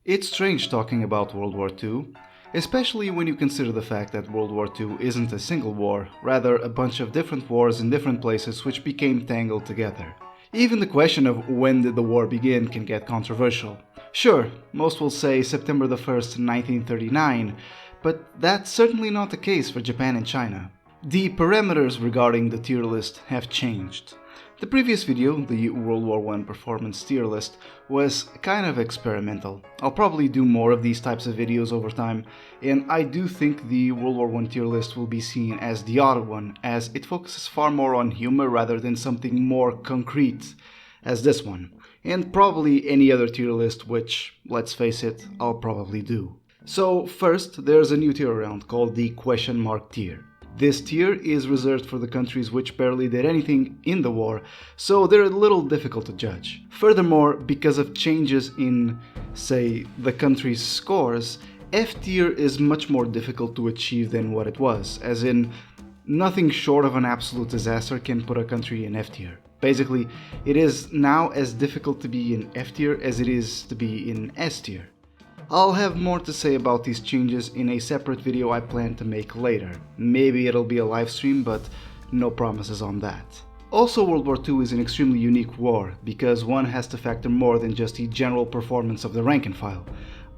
It's strange talking about World War II, especially when you consider the fact that World War II isn't a single war, rather a bunch of different wars in different places which became tangled together. Even the question of when did the war begin can get controversial. Sure, most will say September the 1st, 1939, but that's certainly not the case for Japan and China. The parameters regarding the tier list have changed. The previous video, the World War I performance tier list, was kind of experimental. I'll probably do more of these types of videos over time, and I do think the World War I tier list will be seen as the odd one, as it focuses far more on humor rather than something more concrete, as this one, and probably any other tier list which, let's face it, I'll probably do. So first, there's a new tier around called the question mark tier. This tier is reserved for the countries which barely did anything in the war, so they're a little difficult to judge. Furthermore, because of changes in, say, the country's scores, F tier is much more difficult to achieve than what it was, as in, nothing short of an absolute disaster can put a country in F tier. Basically, it is now as difficult to be in F tier as it is to be in S tier. I'll have more to say about these changes in a separate video I plan to make later. Maybe it'll be a live stream, but no promises on that. Also, World War II is an extremely unique war, because one has to factor more than just the general performance of the rank and file.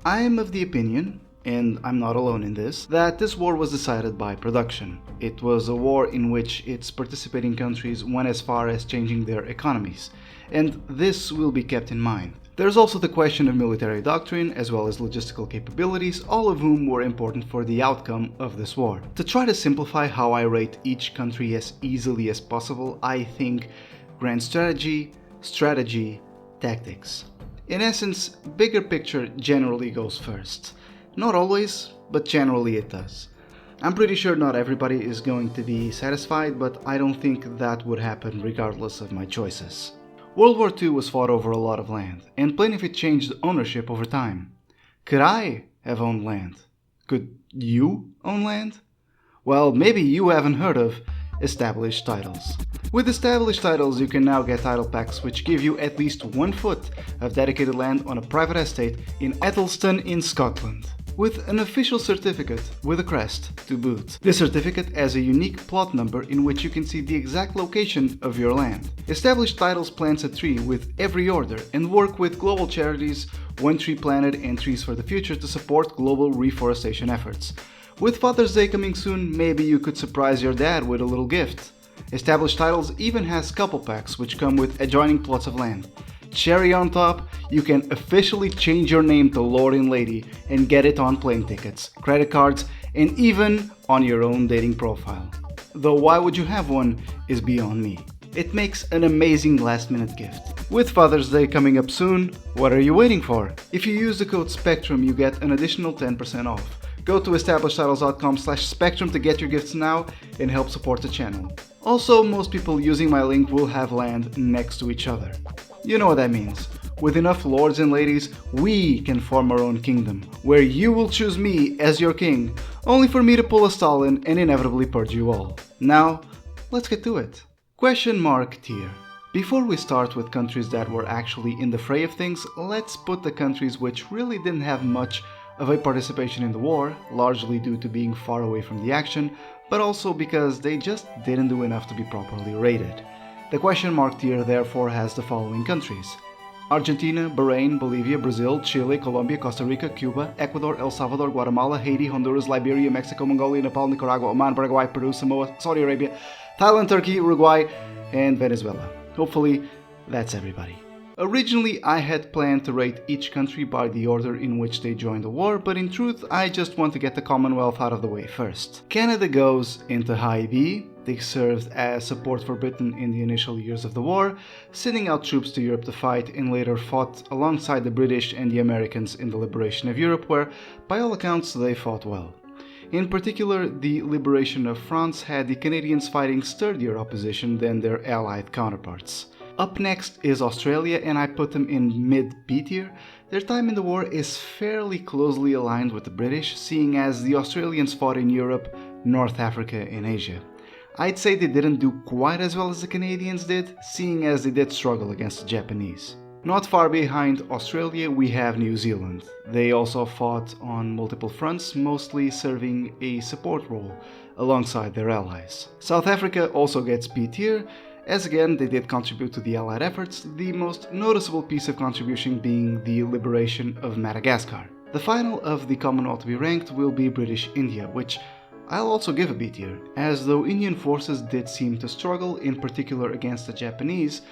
I am of the opinion, and I'm not alone in this, that this war was decided by production. It was a war in which its participating countries went as far as changing their economies, and this will be kept in mind. There's also the question of military doctrine as well as logistical capabilities, all of whom were important for the outcome of this war. To try to simplify how I rate each country as easily as possible, I think grand strategy, tactics. In essence, bigger picture generally goes first. Not always, but generally it does. I'm pretty sure not everybody is going to be satisfied, but I don't think that would happen regardless of my choices. World War II was fought over a lot of land, and plenty of it changed ownership over time. Could I have owned land? Could you own land? Well, maybe you haven't heard of established titles. With established titles, you can now get title packs which give you at least 1 foot of dedicated land on a private estate in Ethelston in Scotland, with an official certificate with a crest to boot. This certificate has a unique plot number in which you can see the exact location of your land. Established titles plants a tree with every order and work with global charities, One Tree Planet and Trees for the Future to support global reforestation efforts. With Father's Day coming soon, maybe you could surprise your dad with a little gift. Established titles even has couple packs which come with adjoining plots of land. Cherry on top, you can officially change your name to Lord and Lady and get it on plane tickets, credit cards, and even on your own dating profile. Though why would you have one is beyond me. It makes an amazing last-minute gift. With Father's Day coming up soon, what are you waiting for? If you use the code SPECTRUM, you get an additional 10% off. Go to establishedtitles.com/spectrum to get your gifts now and help support the channel. Also, most people using my link will have land next to each other. You know what that means. With enough lords and ladies, we can form our own kingdom, where you will choose me as your king, only for me to pull a Stalin and inevitably purge you all. Now, let's get to it. Question mark tier. Before we start with countries that were actually in the fray of things, let's put the countries which really didn't have much of a participation in the war, largely due to being far away from the action, but also because they just didn't do enough to be properly rated. The question mark tier therefore has the following countries: Argentina, Bahrain, Bolivia, Brazil, Chile, Colombia, Costa Rica, Cuba, Ecuador, El Salvador, Guatemala, Haiti, Honduras, Liberia, Mexico, Mongolia, Nepal, Nicaragua, Oman, Paraguay, Peru, Samoa, Saudi Arabia, Thailand, Turkey, Uruguay, and Venezuela. Hopefully, that's everybody. Originally, I had planned to rate each country by the order in which they joined the war, but in truth, I just want to get the Commonwealth out of the way first. Canada goes into high B. They served as support for Britain in the initial years of the war, sending out troops to Europe to fight, and later fought alongside the British and the Americans in the liberation of Europe, where, by all accounts, they fought well. In particular, the liberation of France had the Canadians fighting sturdier opposition than their allied counterparts. Up next is Australia, and I put them in mid-B tier. Their time in the war is fairly closely aligned with the British, seeing as the Australians fought in Europe, North Africa, and Asia. I'd say they didn't do quite as well as the Canadians did, seeing as they did struggle against the Japanese. Not far behind Australia we have New Zealand. They also fought on multiple fronts, mostly serving a support role alongside their allies. South Africa also gets B tier, as again they did contribute to the Allied efforts, the most noticeable piece of contribution being the liberation of Madagascar. The final of the Commonwealth to be ranked will be British India, which I'll also give a B tier, as though Indian forces did seem to struggle, in particular against the Japanese,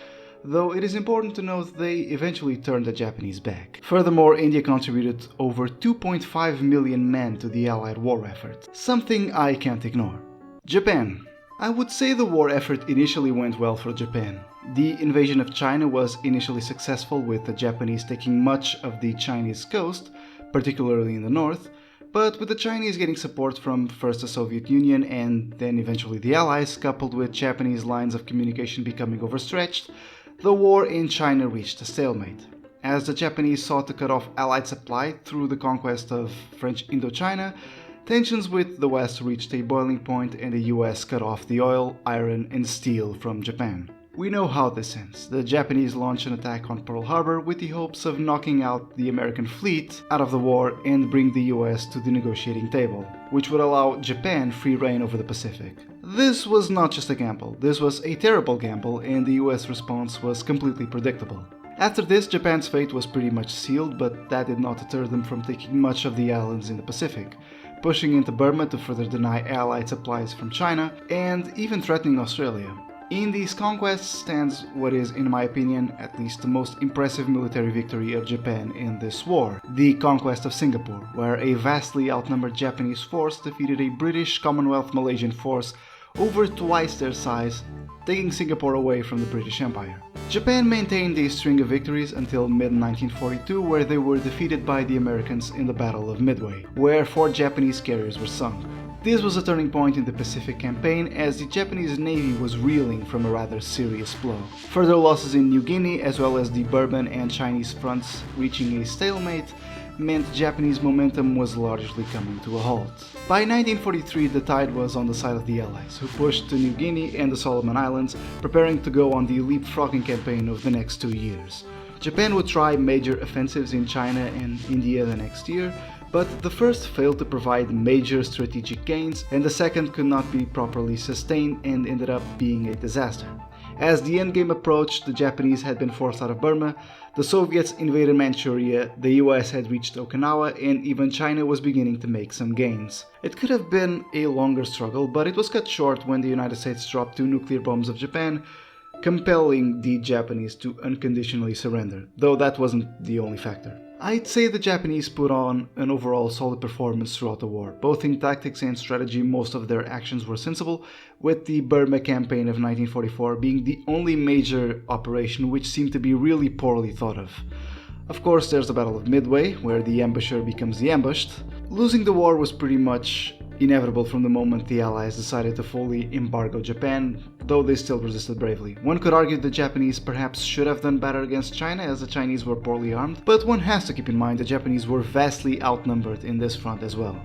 though it is important to note they eventually turned the Japanese back. Furthermore, India contributed over 2.5 million men to the Allied war effort, something I can't ignore. Japan. I would say the war effort initially went well for Japan. The invasion of China was initially successful, with the Japanese taking much of the Chinese coast, particularly in the north, but with the Chinese getting support from first the Soviet Union and then eventually the Allies, coupled with Japanese lines of communication becoming overstretched, the war in China reached a stalemate. As the Japanese sought to cut off Allied supply through the conquest of French Indochina, tensions with the West reached a boiling point and the US cut off the oil, iron and steel from Japan. We know how this ends. The Japanese launched an attack on Pearl Harbor with the hopes of knocking out the American fleet out of the war and bring the US to the negotiating table, which would allow Japan free reign over the Pacific. This was not just a gamble, this was a terrible gamble, and the US response was completely predictable. After this, Japan's fate was pretty much sealed, but that did not deter them from taking much of the islands in the Pacific, pushing into Burma to further deny Allied supplies from China, and even threatening Australia. In these conquests stands what is, in my opinion, at least the most impressive military victory of Japan in this war, the conquest of Singapore, where a vastly outnumbered Japanese force defeated a British Commonwealth Malaysian force over twice their size, taking Singapore away from the British Empire. Japan maintained a string of victories until mid-1942, where they were defeated by the Americans in the Battle of Midway, where 4 Japanese carriers were sunk. This was a turning point in the Pacific campaign, as the Japanese Navy was reeling from a rather serious blow. Further losses in New Guinea, as well as the Bourbon and Chinese fronts reaching a stalemate, meant Japanese momentum was largely coming to a halt. By 1943, the tide was on the side of the Allies, who pushed to New Guinea and the Solomon Islands, preparing to go on the leapfrogging campaign of the next 2 years. Japan would try major offensives in China and India the next year, but the first failed to provide major strategic gains, and the second could not be properly sustained and ended up being a disaster. As the endgame approached, the Japanese had been forced out of Burma, the Soviets invaded Manchuria, the US had reached Okinawa, and even China was beginning to make some gains. It could have been a longer struggle, but it was cut short when the United States dropped 2 nuclear bombs of Japan, compelling the Japanese to unconditionally surrender, though that wasn't the only factor. I'd say the Japanese put on an overall solid performance throughout the war. Both in tactics and strategy, most of their actions were sensible, with the Burma campaign of 1944 being the only major operation which seemed to be really poorly thought of. Of course, there's the Battle of Midway, where the ambusher becomes the ambushed. Losing the war was pretty much inevitable from the moment the Allies decided to fully embargo Japan, though they still resisted bravely. One could argue the Japanese perhaps should have done better against China, as the Chinese were poorly armed, but one has to keep in mind the Japanese were vastly outnumbered in this front as well.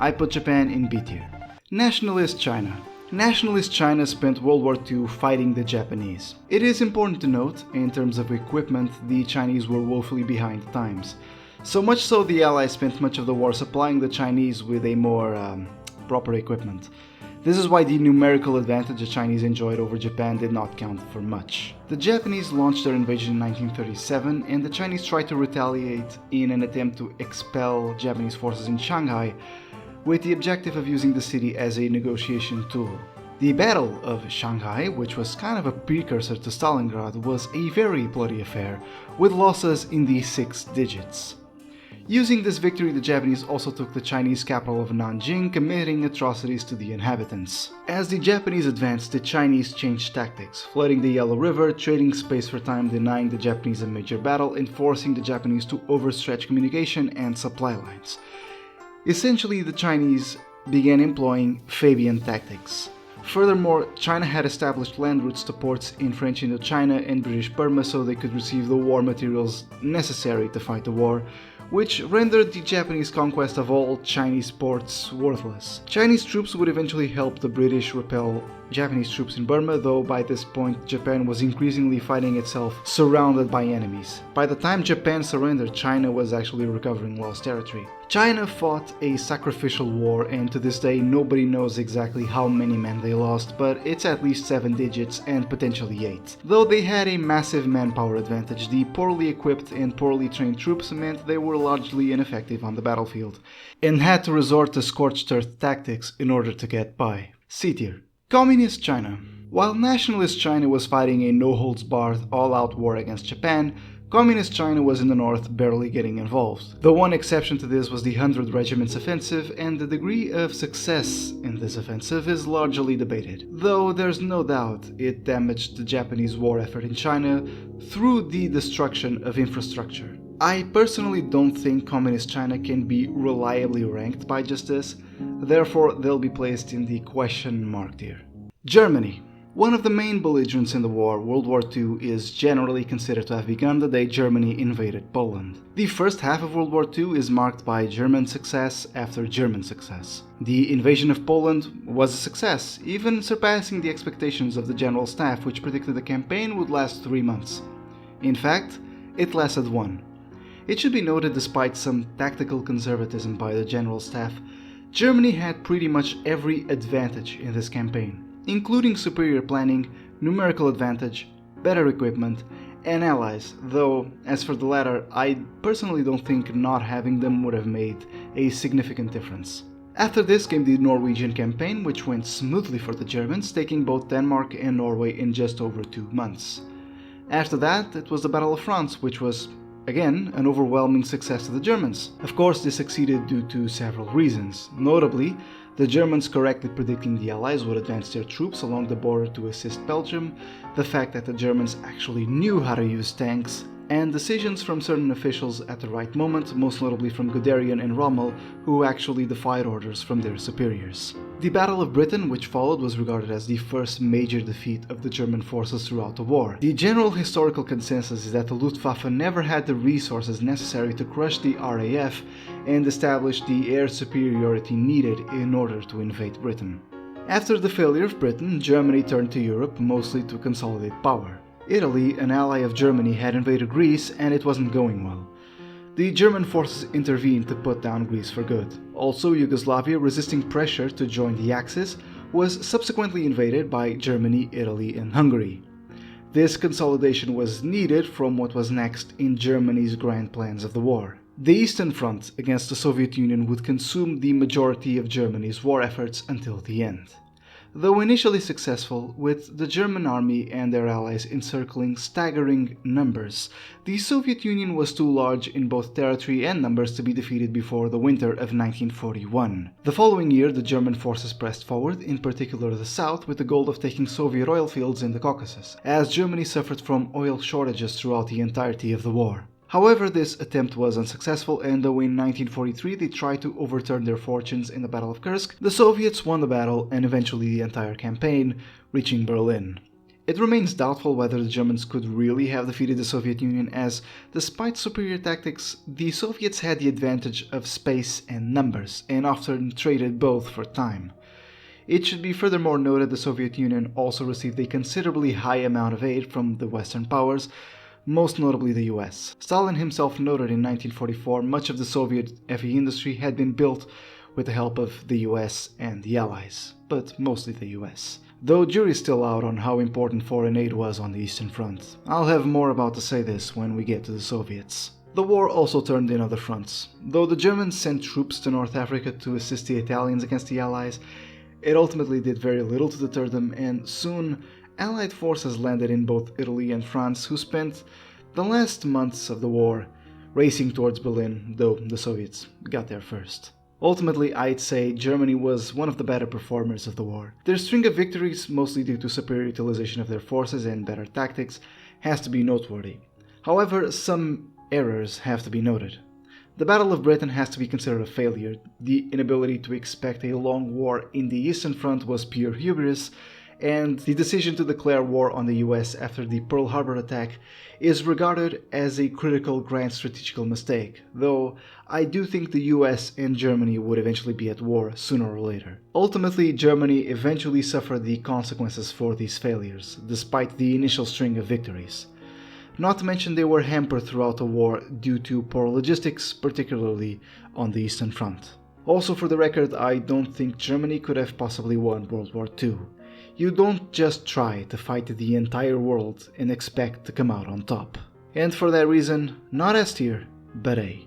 I put Japan in B tier. Nationalist China. Nationalist China spent World War II fighting the Japanese. It is important to note, in terms of equipment, the Chinese were woefully behind the times. So much so the Allies spent much of the war supplying the Chinese with a more proper equipment. This is why the numerical advantage the Chinese enjoyed over Japan did not count for much. The Japanese launched their invasion in 1937, and the Chinese tried to retaliate in an attempt to expel Japanese forces in Shanghai, with the objective of using the city as a negotiation tool. The Battle of Shanghai, which was kind of a precursor to Stalingrad, was a very bloody affair, with losses in the 6 digits. Using this victory, the Japanese also took the Chinese capital of Nanjing, committing atrocities to the inhabitants. As the Japanese advanced, the Chinese changed tactics, flooding the Yellow River, trading space for time, denying the Japanese a major battle, and forcing the Japanese to overstretch communication and supply lines. Essentially, the Chinese began employing Fabian tactics. Furthermore, China had established land routes to ports in French Indochina and British Burma so they could receive the war materials necessary to fight the war, which rendered the Japanese conquest of all Chinese ports worthless. Chinese troops would eventually help the British repel Japanese troops in Burma, though by this point Japan was increasingly finding itself surrounded by enemies. By the time Japan surrendered, China was actually recovering lost territory. China fought a sacrificial war, and to this day nobody knows exactly how many men they lost, but it's at least 7 digits and potentially 8. Though they had a massive manpower advantage, the poorly equipped and poorly trained troops meant they were largely ineffective on the battlefield, and had to resort to scorched earth tactics in order to get by. C tier. Communist China. While Nationalist China was fighting a no-holds-barred, all-out war against Japan, Communist China was in the north, barely getting involved. The one exception to this was the 100 Regiment's offensive, and the degree of success in this offensive is largely debated, though there's no doubt it damaged the Japanese war effort in China through the destruction of infrastructure. I personally don't think Communist China can be reliably ranked by just this, therefore they'll be placed in the question mark tier. Germany. One of the main belligerents in the war, World War II, is generally considered to have begun the day Germany invaded Poland. The first half of World War II is marked by German success after German success. The invasion of Poland was a success, even surpassing the expectations of the General Staff, which predicted the campaign would last 3 months. In fact, it lasted 1. It should be noted, despite some tactical conservatism by the General Staff, Germany had pretty much every advantage in this campaign, including superior planning, numerical advantage, better equipment, and allies, though as for the latter, I personally don't think not having them would have made a significant difference. After this came the Norwegian campaign, which went smoothly for the Germans, taking both Denmark and Norway in just over 2 months. After that, it was the Battle of France, which was again, an overwhelming success to the Germans. Of course, this succeeded due to several reasons. Notably, the Germans correctly predicting the Allies would advance their troops along the border to assist Belgium, the fact that the Germans actually knew how to use tanks, and decisions from certain officials at the right moment, most notably from Guderian and Rommel, who actually defied orders from their superiors. The Battle of Britain, which followed, was regarded as the first major defeat of the German forces throughout the war. The general historical consensus is that the Luftwaffe never had the resources necessary to crush the RAF and establish the air superiority needed in order to invade Britain. After the failure of Britain, Germany turned to Europe, mostly to consolidate power. Italy, an ally of Germany, had invaded Greece, and it wasn't going well. The German forces intervened to put down Greece for good. Also, Yugoslavia, resisting pressure to join the Axis, was subsequently invaded by Germany, Italy, and Hungary. This consolidation was needed from what was next in Germany's grand plans of the war. The Eastern Front against the Soviet Union would consume the majority of Germany's war efforts until the end. Though initially successful, with the German army and their allies encircling staggering numbers, the Soviet Union was too large in both territory and numbers to be defeated before the winter of 1941. The following year, the German forces pressed forward, in particular the south, with the goal of taking Soviet oil fields in the Caucasus, as Germany suffered from oil shortages throughout the entirety of the war. However, this attempt was unsuccessful, and though in 1943 they tried to overturn their fortunes in the Battle of Kursk, the Soviets won the battle and eventually the entire campaign, reaching Berlin. It remains doubtful whether the Germans could really have defeated the Soviet Union, as, despite superior tactics, the Soviets had the advantage of space and numbers, and often traded both for time. It should be furthermore noted the Soviet Union also received a considerably high amount of aid from the Western powers, most notably the US. Stalin himself noted in 1944 much of the Soviet heavy industry had been built with the help of the US and the Allies, but mostly the US. Though jury's still out on how important foreign aid was on the Eastern Front. I'll have more about to say this when we get to the Soviets. The war also turned in other fronts. Though the Germans sent troops to North Africa to assist the Italians against the Allies, it ultimately did very little to deter them, and soon Allied forces landed in both Italy and France, who spent the last months of the war racing towards Berlin, though the Soviets got there first. Ultimately, I'd say Germany was one of the better performers of the war. Their string of victories, mostly due to superior utilization of their forces and better tactics, has to be noteworthy. However, some errors have to be noted. The Battle of Britain has to be considered a failure. The inability to expect a long war in the Eastern Front was pure hubris, and the decision to declare war on the US after the Pearl Harbor attack is regarded as a critical grand strategical mistake, though I do think the US and Germany would eventually be at war sooner or later. Ultimately, Germany eventually suffered the consequences for these failures, despite the initial string of victories. Not to mention they were hampered throughout the war due to poor logistics, particularly on the Eastern Front. Also, for the record, I don't think Germany could have possibly won World War II. You don't just try to fight the entire world and expect to come out on top. And for that reason, not S tier, but A.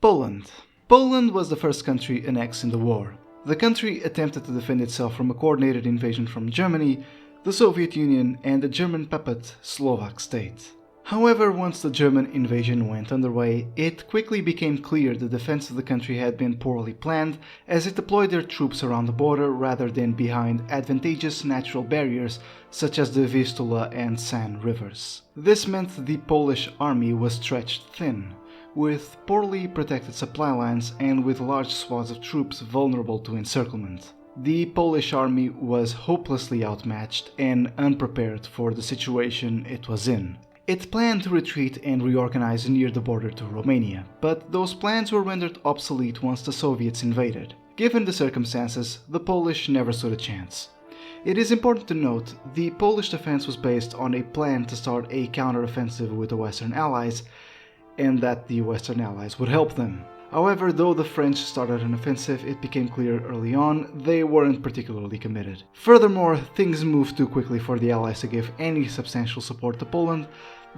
Poland. Poland was the first country annexed in the war. The country attempted to defend itself from a coordinated invasion from Germany, the Soviet Union, and the German puppet Slovak state. However, once the German invasion went underway, it quickly became clear the defense of the country had been poorly planned, as it deployed their troops around the border rather than behind advantageous natural barriers such as the Vistula and San rivers. This meant the Polish army was stretched thin, with poorly protected supply lines and with large swaths of troops vulnerable to encirclement. The Polish army was hopelessly outmatched and unprepared for the situation it was in. It planned to retreat and reorganize near the border to Romania, but those plans were rendered obsolete once the Soviets invaded. Given the circumstances, the Polish never stood a chance. It is important to note, the Polish defense was based on a plan to start a counter-offensive with the Western Allies, and that the Western Allies would help them. However, though the French started an offensive, it became clear early on they weren't particularly committed. Furthermore, things moved too quickly for the Allies to give any substantial support to Poland,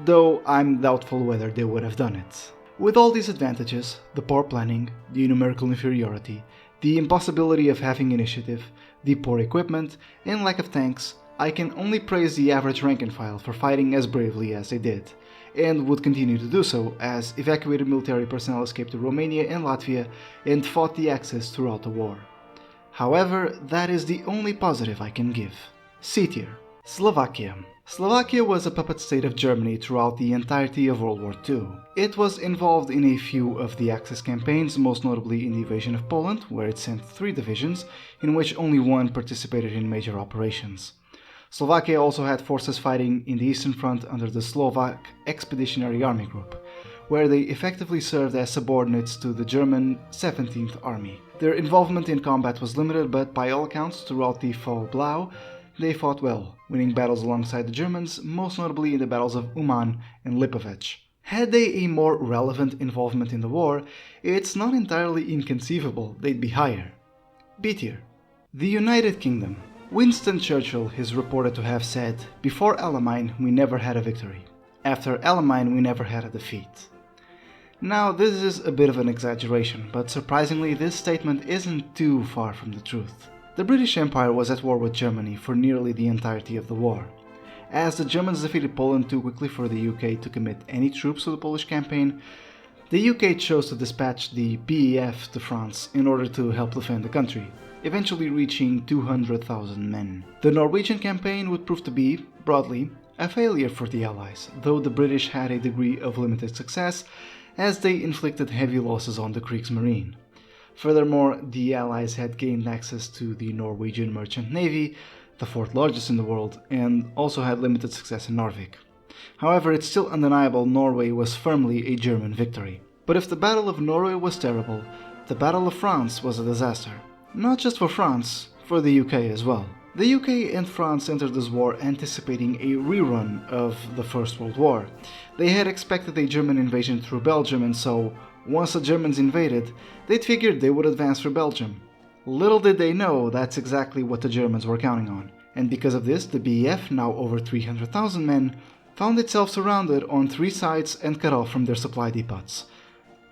though I'm doubtful whether they would have done it. With all these advantages, the poor planning, the numerical inferiority, the impossibility of having initiative, the poor equipment, and lack of tanks, I can only praise the average rank and file for fighting as bravely as they did, and would continue to do so, as evacuated military personnel escaped to Romania and Latvia and fought the Axis throughout the war. However, that is the only positive I can give. C tier. Slovakia. Slovakia was a puppet state of Germany throughout the entirety of World War II. It was involved in a few of the Axis campaigns, most notably in the invasion of Poland, where it sent 3 divisions, in which only one participated in major operations. Slovakia also had forces fighting in the Eastern Front under the Slovak Expeditionary Army Group, where they effectively served as subordinates to the German 17th Army. Their involvement in combat was limited, but by all accounts, throughout the Fall Blau, they fought well, winning battles alongside the Germans, most notably in the battles of Uman and Lipovech. Had they a more relevant involvement in the war, it's not entirely inconceivable they'd be higher. B tier. The United Kingdom. Winston Churchill is reported to have said, "Before Alamein we never had a victory. After Alamein we never had a defeat." Now this is a bit of an exaggeration, but surprisingly this statement isn't too far from the truth. The British Empire was at war with Germany for nearly the entirety of the war. As the Germans defeated Poland too quickly for the UK to commit any troops to the Polish campaign, the UK chose to dispatch the BEF to France in order to help defend the country, eventually reaching 200,000 men. The Norwegian campaign would prove to be, broadly, a failure for the Allies, though the British had a degree of limited success as they inflicted heavy losses on the Kriegsmarine. Furthermore, the Allies had gained access to the Norwegian Merchant Navy, the 4th largest in the world, and also had limited success in Narvik. However, it's still undeniable Norway was firmly a German victory. But if the Battle of Norway was terrible, the Battle of France was a disaster. Not just for France, for the UK as well. The UK and France entered this war anticipating a rerun of the First World War. They had expected a German invasion through Belgium, and so, once the Germans invaded, they'd figured they would advance through Belgium. Little did they know that's exactly what the Germans were counting on. And because of this, the BEF, now over 300,000 men, found itself surrounded on 3 sides and cut off from their supply depots.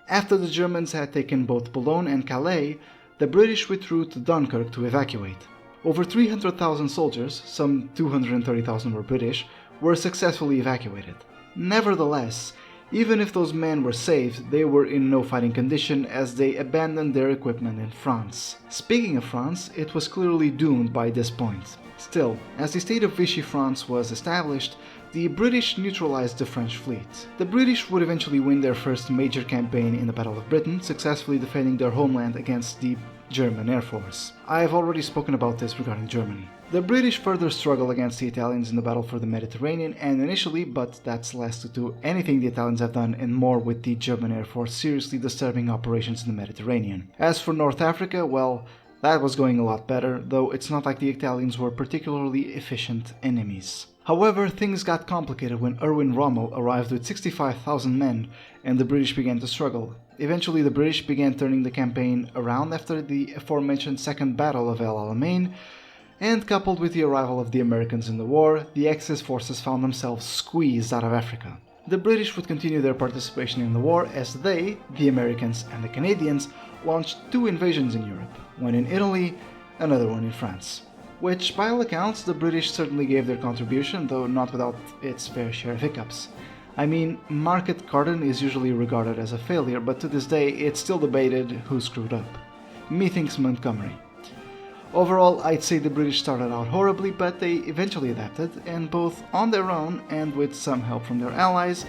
After the Germans had taken both Boulogne and Calais, the British withdrew to Dunkirk to evacuate. Over 300,000 soldiers, some 230,000 were British, were successfully evacuated. Nevertheless, even if those men were saved, they were in no fighting condition as they abandoned their equipment in France. Speaking of France, it was clearly doomed by this point. Still, as the state of Vichy France was established, the British neutralized the French fleet. The British would eventually win their first major campaign in the Battle of Britain, successfully defending their homeland against the German Air Force. I have already spoken about this regarding Germany. The British further struggled against the Italians in the battle for the Mediterranean, and initially, but that's less due to anything the Italians have done and more with the German Air Force seriously disturbing operations in the Mediterranean. As for North Africa, well, that was going a lot better, though it's not like the Italians were particularly efficient enemies. However, things got complicated when Erwin Rommel arrived with 65,000 men and the British began to struggle. Eventually, the British began turning the campaign around after the aforementioned Second Battle of El Alamein, and coupled with the arrival of the Americans in the war, the Axis forces found themselves squeezed out of Africa. The British would continue their participation in the war as they, the Americans and the Canadians, launched 2 invasions in Europe, one in Italy, another one in France. Which, by all accounts, the British certainly gave their contribution, though not without its fair share of hiccups. I mean, Market Garden is usually regarded as a failure, but to this day it's still debated who screwed up. Methinks Montgomery. Overall, I'd say the British started out horribly, but they eventually adapted, and both on their own and with some help from their allies,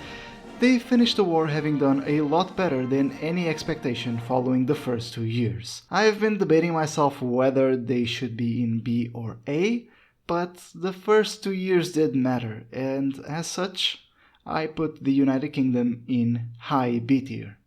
they finished the war having done a lot better than any expectation following the first 2 years. I've been debating myself whether they should be in B or A, but the first 2 years did matter, and as such, I put the United Kingdom in high B tier.